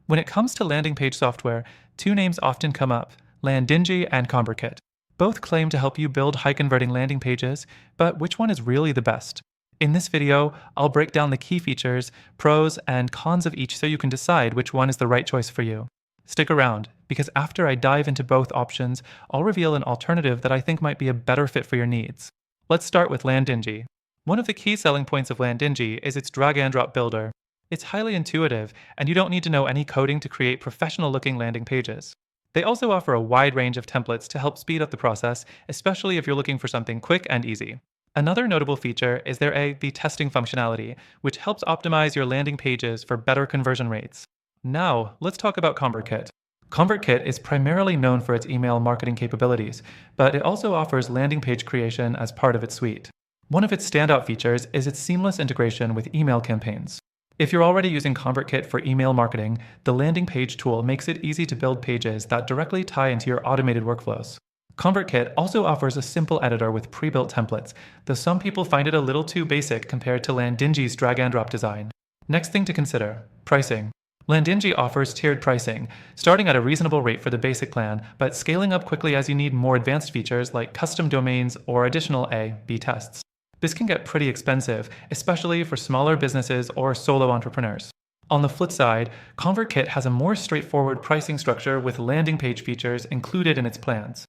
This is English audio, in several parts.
When it comes to landing page software, two names often come up, Landingi and ConvertKit. Both claim to help you build high-converting landing pages, but which one is really the best? In this video, I'll break down the key features, pros, and cons of each so you can decide which one is the right choice for you. Stick around, because after I dive into both options, I'll reveal an alternative that I think might be a better fit for your needs. Let's start with Landingi. One of the key selling points of Landingi is its drag-and-drop builder. It's highly intuitive, and you don't need to know any coding to create professional-looking landing pages. They also offer a wide range of templates to help speed up the process, especially if you're looking for something quick and easy. Another notable feature is their A/B testing functionality, which helps optimize your landing pages for better conversion rates. Now, let's talk about ConvertKit. ConvertKit is primarily known for its email marketing capabilities, but it also offers landing page creation as part of its suite. One of its standout features is its seamless integration with email campaigns. If you're already using ConvertKit for email marketing, the landing page tool makes it easy to build pages that directly tie into your automated workflows. ConvertKit also offers a simple editor with pre-built templates, though some people find it a little too basic compared to Landingi's drag-and-drop design. Next thing to consider, pricing. Landingi offers tiered pricing, starting at a reasonable rate for the basic plan, but scaling up quickly as you need more advanced features like custom domains or additional A/B tests. This can get pretty expensive, especially for smaller businesses or solo entrepreneurs. On the flip side, ConvertKit has a more straightforward pricing structure with landing page features included in its plans.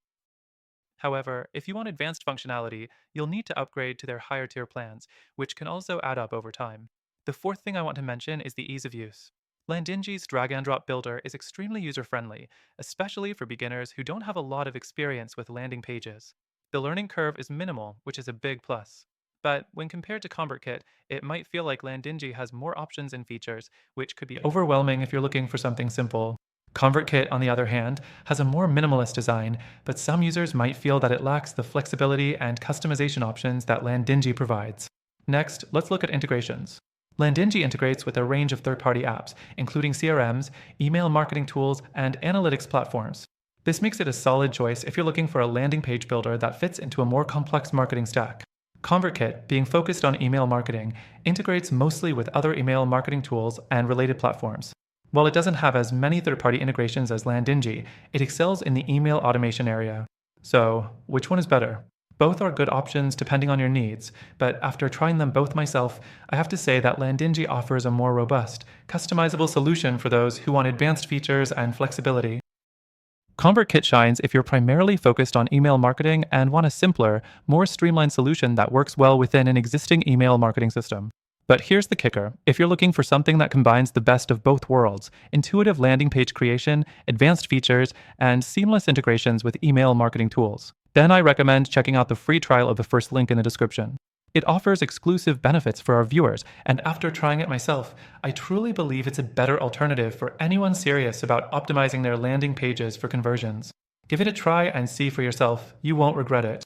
However, if you want advanced functionality, you'll need to upgrade to their higher tier plans, which can also add up over time. The fourth thing I want to mention is the ease of use. Landingi's drag-and-drop builder is extremely user-friendly, especially for beginners who don't have a lot of experience with landing pages. The learning curve is minimal, which is a big plus. But when compared to ConvertKit, it might feel like Landingi has more options and features, which could be overwhelming if you're looking for something simple. ConvertKit, on the other hand, has a more minimalist design, but some users might feel that it lacks the flexibility and customization options that Landingi provides. Next, let's look at integrations. Landingi integrates with a range of third-party apps, including CRMs, email marketing tools, and analytics platforms. This makes it a solid choice if you're looking for a landing page builder that fits into a more complex marketing stack. ConvertKit, being focused on email marketing, integrates mostly with other email marketing tools and related platforms. While it doesn't have as many third-party integrations as Landingi, it excels in the email automation area. So, which one is better? Both are good options depending on your needs, but after trying them both myself, I have to say that Landingi offers a more robust, customizable solution for those who want advanced features and flexibility. ConvertKit shines if you're primarily focused on email marketing and want a simpler, more streamlined solution that works well within an existing email marketing system. But here's the kicker. If you're looking for something that combines the best of both worlds, intuitive landing page creation, advanced features, and seamless integrations with email marketing tools, then I recommend checking out the free trial of the first link in the description. It offers exclusive benefits for our viewers, and after trying it myself, I truly believe it's a better alternative for anyone serious about optimizing their landing pages for conversions. Give it a try and see for yourself. You won't regret it.